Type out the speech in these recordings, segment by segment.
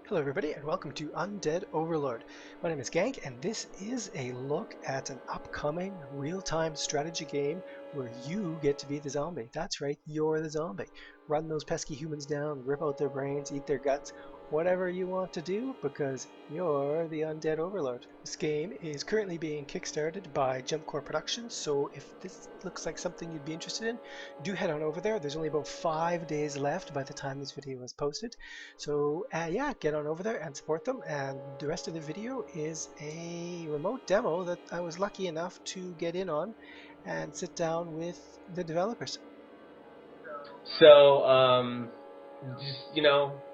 Hello everybody and welcome to Undead Overlord. My name is Gank and this is a look at an upcoming real-time strategy game where you get to be the zombie. That's right, you're the zombie. Run those pesky humans down, rip out their brains, eat their guts, whatever you want to do because you're the Undead Overlord. This game is currently being kickstarted by Jumpcore Productions, so if this looks like something you'd be interested in, do head on over there. There's only about 5 days left by the time this video is posted. So yeah, get on over there and support them. And the rest of the video is a remote demo that I was lucky enough to get in on and sit down with the developers. So, just,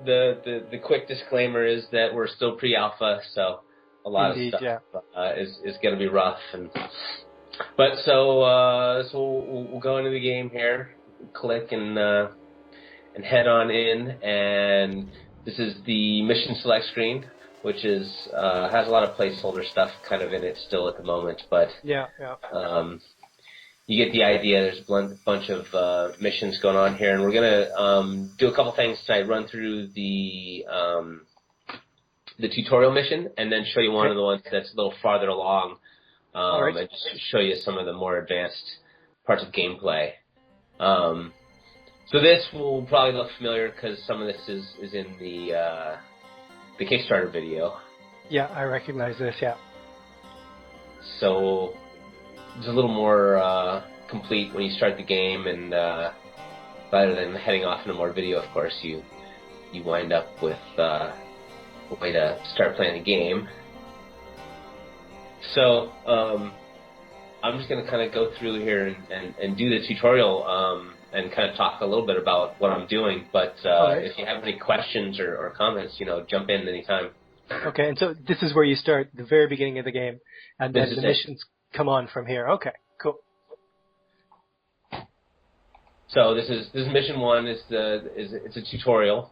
the quick disclaimer is that we're still pre-alpha, so a lot of stuff is going to be rough. But we'll go into the game here, click and head on in, and this is the mission select screen, which is has a lot of placeholder stuff kind of in it still at the moment, but you get the idea. There's a bunch of missions going on here, and we're gonna do a couple things tonight. Run through the tutorial mission, and then show you one of the ones that's a little farther along, and just show you some of the more advanced parts of gameplay. So this will probably look familiar because some of this is in the Kickstarter video. Yeah, I recognize this. Yeah. So it's a little more complete when you start the game, and rather than heading off into more video, of course, you wind up with a way to start playing the game. So I'm just going to kind of go through here and do the tutorial and kind of talk a little bit about what I'm doing. But if you have any questions or comments, jump in anytime. Okay, and so this is where you start, the very beginning of the game, and then the missions come on from here. Okay, cool. So this is mission one. It's a tutorial,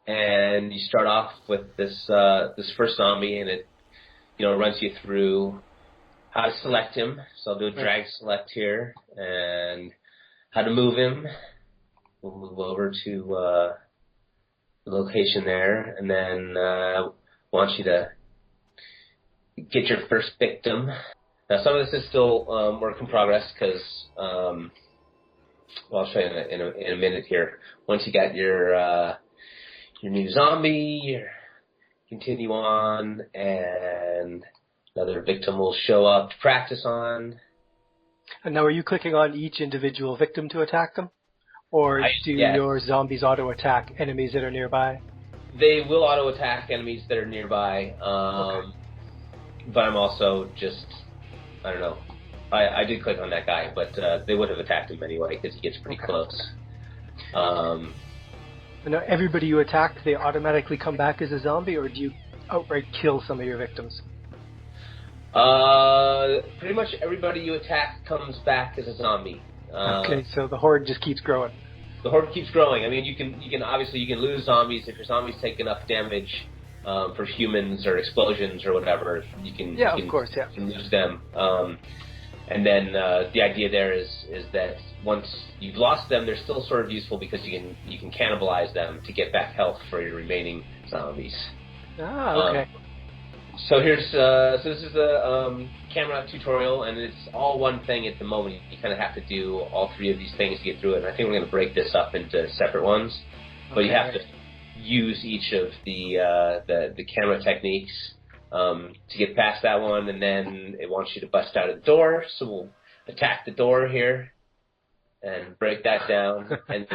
and you start off with this first zombie, and it runs you through how to select him. So I'll do a drag select here, and how to move him. We'll move over to the location there, and then want you to get your first victim. Now, some of this is still work in progress because, I'll show you in a minute here. Once you got your new zombie, you continue on, and another victim will show up to practice on. And now, are you clicking on each individual victim to attack them? Or do your zombies auto-attack enemies that are nearby? They will auto-attack enemies that are nearby. But I'm also just, I don't know. I did click on that guy, but they would have attacked him anyway because he gets pretty close. And now, everybody you attack, they automatically come back as a zombie, or do you outright kill some of your victims? Pretty much everybody you attack comes back as a zombie. Okay, so the horde just keeps growing. The horde keeps growing. I mean, you can obviously lose zombies if your zombies take enough damage for humans or explosions or whatever. You can lose them. And then the idea there is that once you've lost them, they're still sort of useful because you can cannibalize them to get back health for your remaining zombies. Okay. So here's this is the camera tutorial, and it's all one thing at the moment. You kind of have to do all three of these things to get through it. And I think we're going to break this up into separate ones, but you have to use each of the camera techniques to get past that one, and then it wants you to bust out of the door. So we'll attack the door here and break that down. And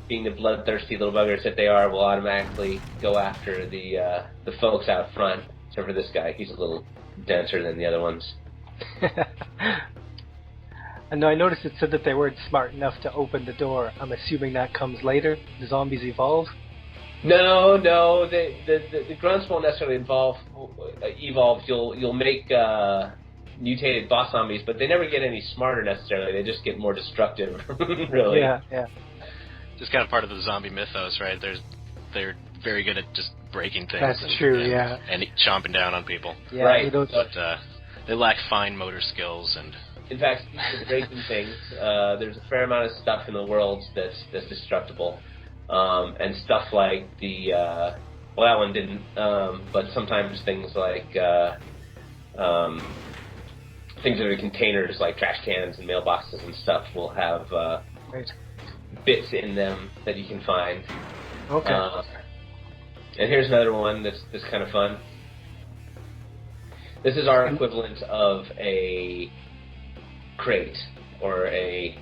being the bloodthirsty little buggers that they are, will automatically go after the folks out front. Except for this guy, he's a little denser than the other ones. And now I noticed it said that they weren't smart enough to open the door. I'm assuming that comes later. The zombies evolve. No, the grunts won't necessarily evolve. You'll make mutated boss zombies, but they never get any smarter necessarily. They just get more destructive. Really. Yeah. Just kind of part of the zombie mythos, right? They're very good at just breaking things. That's true, and chomping down on people. Yeah, right. But they lack fine motor skills and. In fact, speaking of breaking things, there's a fair amount of stuff in the world that's destructible. and stuff like the well, that one didn't, but sometimes things like things that are containers like trash cans and mailboxes and stuff will have Right. bits in them that you can find. Okay. And here's another one that's kind of fun. This is our equivalent of a crate or a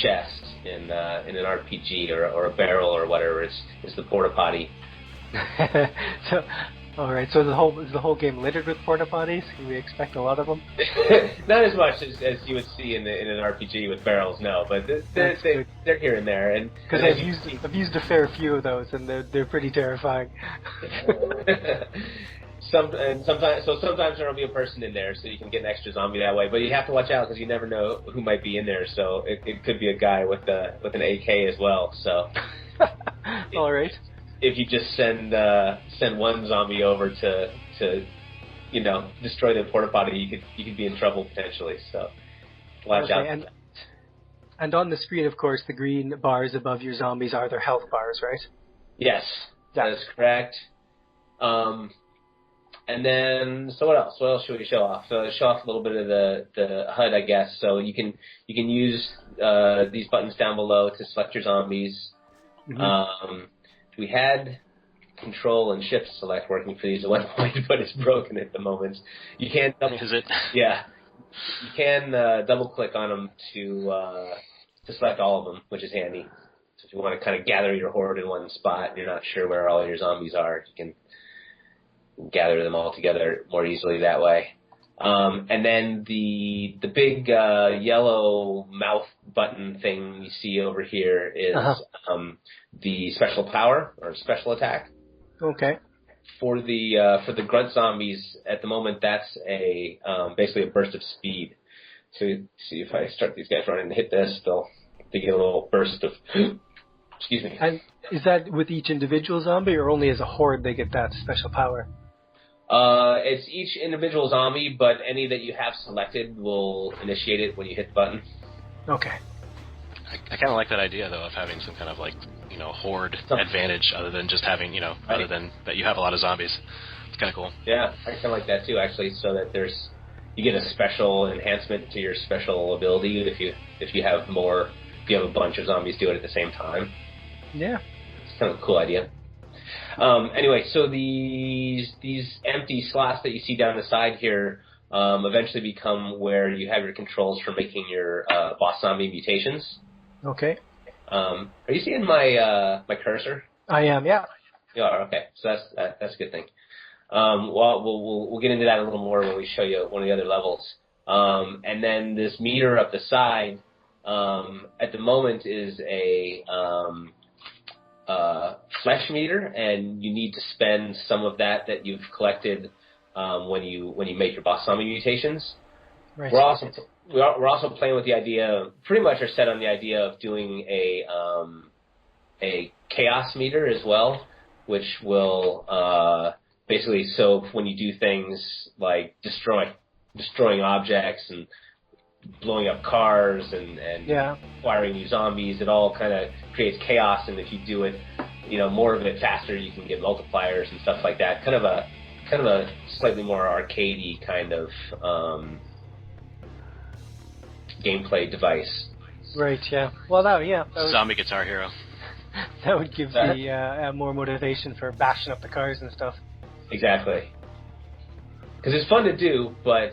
chest in an RPG or a barrel or whatever. It's the porta potty. So, all right. So is the whole game littered with porta potties? Can we expect a lot of them? Not as much as you would see in an RPG with barrels, no. But they're here and there, and because I've used a fair few of those, and they're pretty terrifying. Sometimes there will be a person in there, so you can get an extra zombie that way. But you have to watch out because you never know who might be in there. So it could be a guy with an AK as well. So all right. If you just send one zombie over to destroy the porta potty, you could be in trouble potentially. So watch out. And on the screen, of course, the green bars above your zombies are their health bars, right? Yes, that is correct. And then, so what else? What else should we show off? So show off a little bit of the HUD, I guess. So you can use these buttons down below to select your zombies. Mm-hmm. We had control and shift select working for these at one point, but it's broken at the moment. You can Is it? Yeah, you can double click on them to select all of them, which is handy. So if you want to kind of gather your horde in one spot and you're not sure where all your zombies are, you can gather them all together more easily that way. And then the big yellow mouth button thing you see over here is the special power or special attack. Okay. For the grunt zombies at the moment, that's basically a burst of speed. So see if I start these guys running and hit this, they get a little burst of excuse me. And is that with each individual zombie, or only as a horde they get that special power? It's each individual zombie, but any that you have selected will initiate it when you hit the button. Okay. I kind of like that idea, though, of having some kind of, horde advantage other than just having, other than that you have a lot of zombies. It's kind of cool. Yeah, I kind of like that, too, actually, so that you get a special enhancement to your special ability if you have a bunch of zombies do it at the same time. Yeah. It's kind of a cool idea. Anyway, so these empty slots that you see down the side here eventually become where you have your controls for making your boss zombie mutations. Okay. Are you seeing my cursor? I am, yeah. You are, okay. So that's a good thing. Well, we'll get into that a little more when we show you one of the other levels. And then this meter up the side at the moment is a flesh meter, and you need to spend some of that you've collected when you make your boss zombie mutations. Right. We're also playing with the idea, pretty much are set on the idea of doing a chaos meter as well, which will basically, so when you do things like destroying objects and blowing up cars and acquiring new zombies, it all kind of creates chaos, and if you do it, more of it faster, you can get multipliers and stuff like that. Kind of a slightly more arcadey kind of gameplay device. Right. Yeah. Well, Zombie Guitar Hero. That would give the more motivation for bashing up the cars and stuff. Exactly. Because it's fun to do, but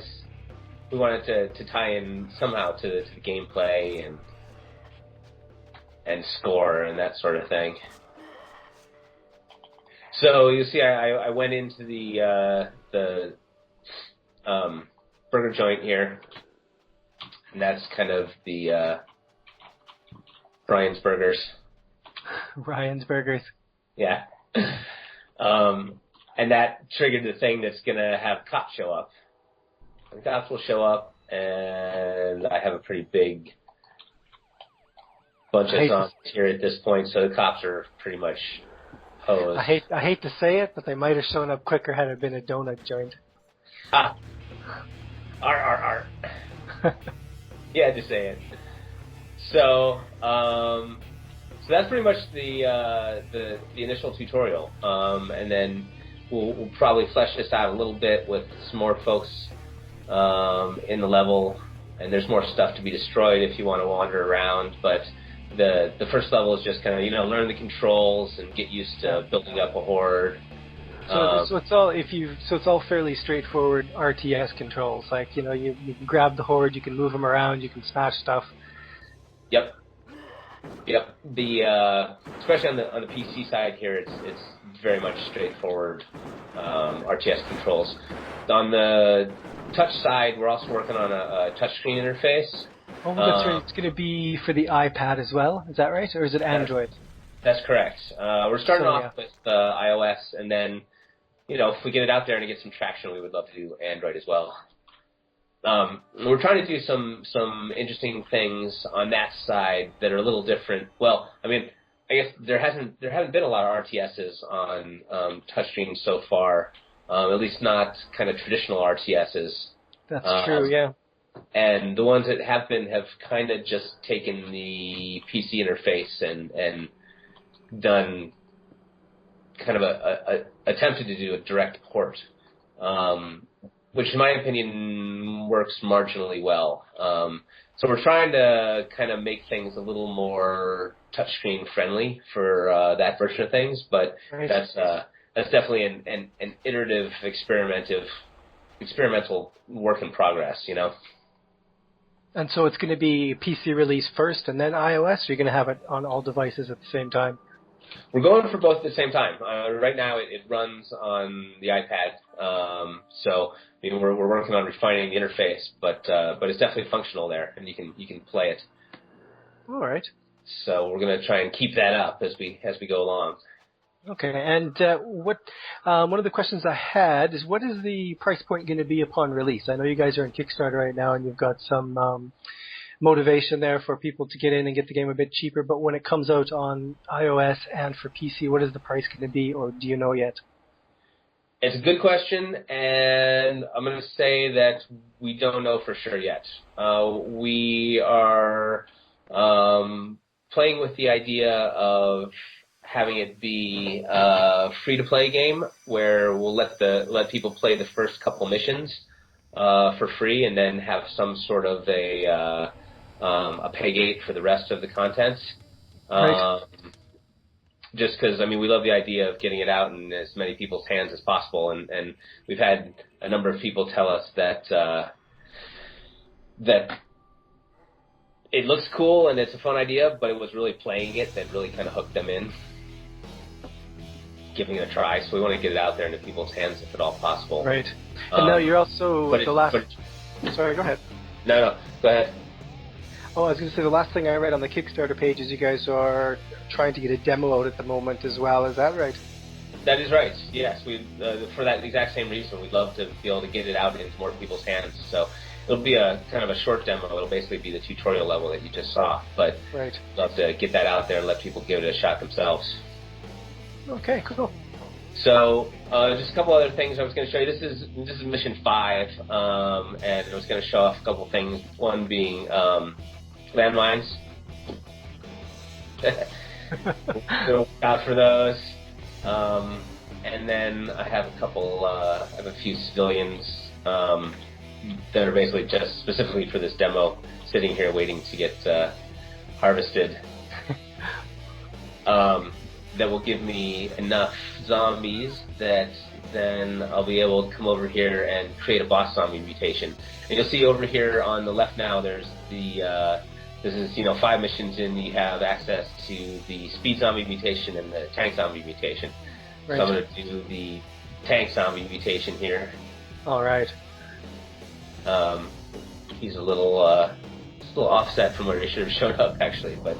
we wanted to tie in somehow to the gameplay and score and that sort of thing. So you see, I went into the burger joint here, and that's kind of the Brian's Burgers. Ryan's Burgers. Yeah. And that triggered the thing that's going to have cops show up. The cops will show up, and I have a pretty big bunch of zombies here at this point, so the cops are pretty much hosed. I hate to say it, but they might have shown up quicker had it been a donut joint. Ah. R. You had to say it. So So that's pretty much the initial tutorial, and then we'll probably flesh this out a little bit with some more folks in the level, and there's more stuff to be destroyed if you want to wander around. But the first level is just kind of learn the controls and get used to building up a horde. So it's all fairly straightforward RTS controls. Like you can grab the horde, you can move them around, you can smash stuff. Yep. The especially on the PC side here, it's very much straightforward RTS controls. On the touch side, we're also working on a touchscreen interface. Oh, that's right. It's going to be for the iPad as well. Is that right, or is it Android? That's correct. We're starting off with iOS, and then if we get it out there and get some traction, we would love to do Android as well. We're trying to do some interesting things on that side that are a little different. Well, I mean, I guess there haven't been a lot of RTSs on touchscreen so far, at least not kind of traditional RTSs. That's true, yeah. And the ones that have been have kind of just taken the PC interface and done kind of attempted to do a direct port. Which in my opinion works marginally well. So we're trying to kind of make things a little more touchscreen friendly for that version of things, but right. That's definitely an iterative, experimental work in progress, And so it's going to be PC release first and then iOS, or you're going to have it on all devices at the same time? We're going for both at the same time. Right now, it runs on the iPad, so we're working on refining the interface, but it's definitely functional there, and you can play it. All right. So we're going to try and keep that up as we go along. Okay, and one of the questions I had is, what is the price point going to be upon release? I know you guys are in Kickstarter right now, and you've got some motivation there for people to get in and get the game a bit cheaper, but when it comes out on iOS and for PC, what is the price going to be, or do you know yet? It's a good question, and I'm going to say that we don't know for sure yet. We are playing with the idea of having it be a free-to-play game where we'll let people play the first couple missions for free, and then have some sort of a pay gate for the rest of the content. Right. Just because, we love the idea of getting it out in as many people's hands as possible, and we've had a number of people tell us that it looks cool and it's a fun idea, but it was really playing it that really kind of hooked them in, giving it a try. So we want to get it out there into people's hands if at all possible. Right. And now you're also Sorry, go ahead. No, go ahead. Oh, I was going to say, the last thing I read on the Kickstarter page is you guys are trying to get a demo out at the moment as well. Is that right? That is right. Yes, we for that exact same reason, we'd love to be able to get it out into more people's hands. So it'll be a kind of a short demo. It'll basically be the tutorial level that you just saw. But right. We'd love to get that out there and let people give it a shot themselves. Okay, cool. So just a couple other things I was going to show you. This is mission 5, and I was going to show off a couple things. One being landmines. Look out for those. And then I have a few civilians that are basically just specifically for this demo, sitting here waiting to get harvested. That will give me enough zombies that then I'll be able to come over here and create a boss zombie mutation. And you'll see over here on the left now, there's this is 5 missions in. You have access to the speed zombie mutation and the tank zombie mutation. Right. So I'm going to do the tank zombie mutation here. All right. He's a little offset from where he should have showed up actually, but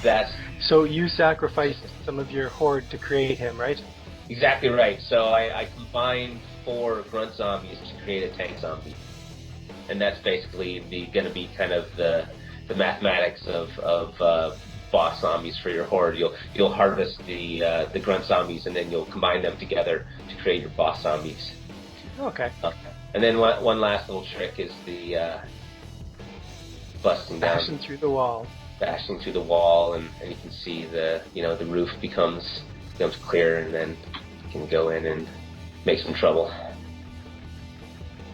that's. So you sacrificed some of your horde to create him, right? Exactly right. So I combined 4 grunt zombies to create a tank zombie, and that's basically going to be kind of the mathematics of boss zombies for your horde. You'll harvest the grunt zombies, and then you'll combine them together to create your boss zombies. Okay. And then one last little trick is the busting down. Bashing through the wall. bashing through the wall, and you can see the roof becomes clear, and then you can go in and make some trouble.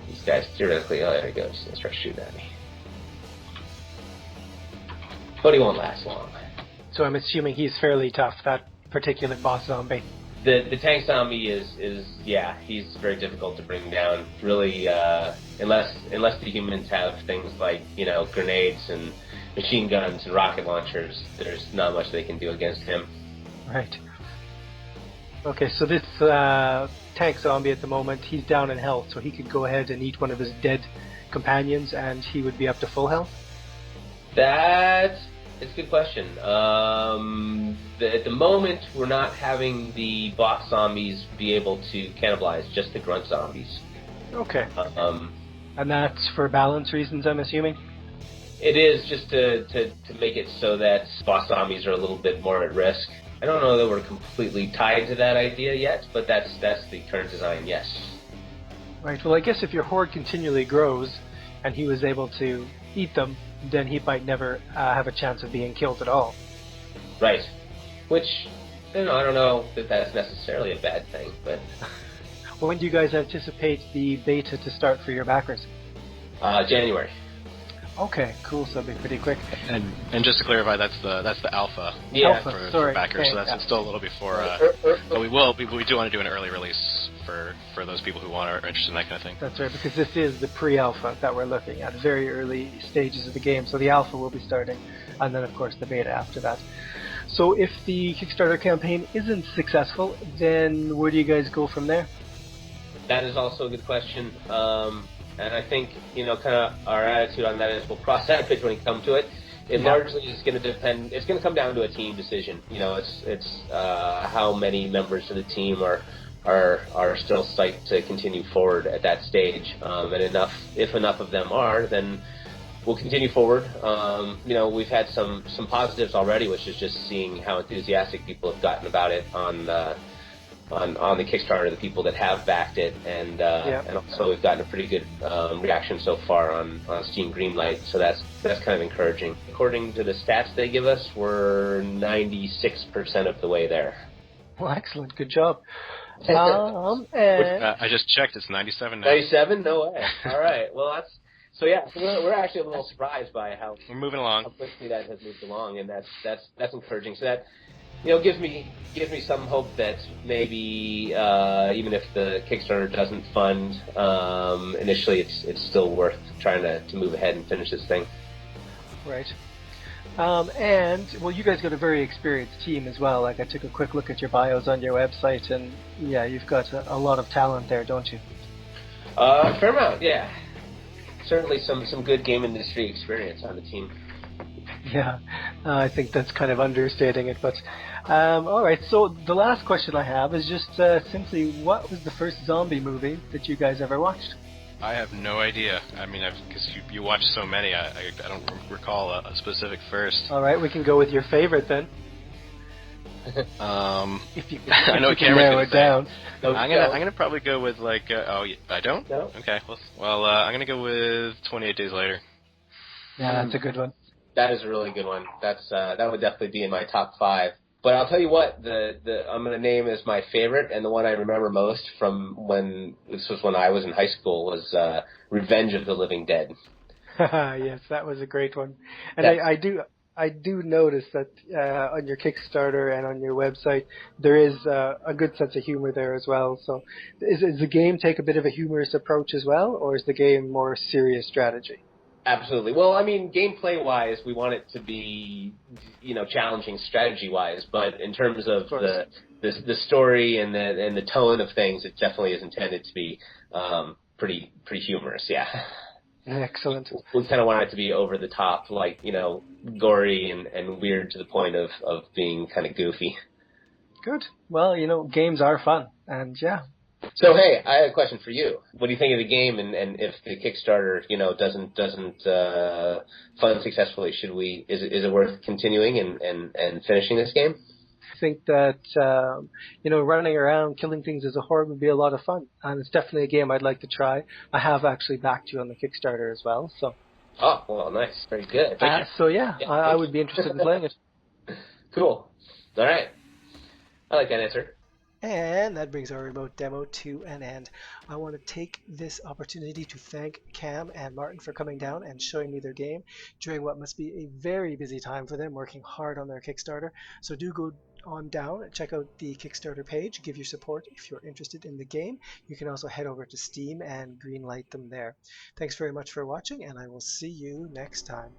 These guys theoretically, oh, there he goes, he'll start shooting at me. But he won't last long. So I'm assuming he's fairly tough, that particular boss zombie. The tank zombie is he's very difficult to bring down. Really, unless the humans have things like grenades and machine guns and rocket launchers, there's not much they can do against him. Right. Okay, so this tank zombie at the moment, he's down in health, so he could go ahead and eat one of his dead companions, and he would be up to full health. That's a good question. At the moment, we're not having the boss zombies be able to cannibalize, just the grunt zombies. Okay. And that's for balance reasons, I'm assuming? It is, just to make it so that boss zombies are a little bit more at risk. I don't know that we're completely tied to that idea yet, but that's the current design, yes. Right, well I guess if your horde continually grows, and he was able to eat them, then he might never have a chance of being killed at all. Right. Which, I don't know that that's necessarily a bad thing, but... Well, when do you guys anticipate the beta to start for your backers? January. Okay, cool, so it'll be pretty quick. And just to clarify, that's the alpha. Yeah. For backers, okay, so that's still a little before. But we do want to do an early release for those people who are interested in that kind of thing. That's right, because this is the pre-alpha that we're looking at, very early stages of the game. So the alpha will be starting, and then of course the beta after that. So if the Kickstarter campaign isn't successful, then where do you guys go from there? That is also a good question. And I think, kind of our attitude on that is we'll cross that bridge when we come to it. It largely is going to depend. It's going to come down to a team decision. It's how many members of the team are still psyched to continue forward at that stage. And if enough of them are, then we'll continue forward. We've had some positives already, which is just seeing how enthusiastic people have gotten about it on the Kickstarter, the people that have backed it, and also we've gotten a pretty good reaction so far on Steam Greenlight, so that's kind of encouraging. According to the stats they give us, we're 96% of the way there. Well, excellent, good job. I just checked; it's 97 now. 97? No way. All right. Well, so we're actually a little surprised by how we're moving along. How quickly that has moved along, and that's encouraging. So that gives me some hope that maybe even if the Kickstarter doesn't fund initially, it's still worth trying to move ahead and finish this thing. Right. And you guys got a very experienced team as well. Like I took a quick look at your bios on your website, and yeah, you've got a lot of talent there, don't you? Fair amount, yeah. Certainly some good game industry experience on the team. Yeah, I think that's kind of understating it, but all right, so the last question I have is just simply, what was the first zombie movie that you guys ever watched? I have no idea. I mean, because you watch so many, I don't recall a specific first. All right, we can go with your favorite then. If you I know can narrow it down. I'm gonna probably go with I don't? No. Okay, well I'm gonna go with 28 Days Later. Yeah, that's a good one. That is a really good one. That would definitely be in my top 5. But I'll tell you what, the I'm going to name as my favorite, and the one I remember most from when I was in high school, was Revenge of the Living Dead. Yes, that was a great one. And I do notice that on your Kickstarter and on your website, there is a good sense of humor there as well. So is the game take a bit of a humorous approach as well, or is the game more serious strategy? Absolutely. Well, I mean, gameplay-wise, we want it to be, challenging strategy-wise, but in terms of the story and the tone of things, it definitely is intended to be pretty humorous. Yeah. Excellent. We kind of want it to be over the top, like gory and weird to the point of being kind of goofy. Good. Well, games are fun, and yeah. So hey, I have a question for you. What do you think of the game, and if the Kickstarter, doesn't fund successfully, is it worth continuing and finishing this game? I think that running around killing things as a horde would be a lot of fun, and it's definitely a game I'd like to try. I have actually backed you on the Kickstarter as well, so Oh, well, nice. Very good. Thank you. So yeah, Yeah, I thank would you. be interested in playing it. Cool. All right. I like that answer. And that brings our remote demo to an end. I want to take this opportunity to thank Cam and Martin for coming down and showing me their game during what must be a very busy time for them, working hard on their Kickstarter. So do go on down and check out the Kickstarter page, give your support if you're interested in the game. You can also head over to Steam and greenlight them there. Thanks very much for watching, and I will see you next time.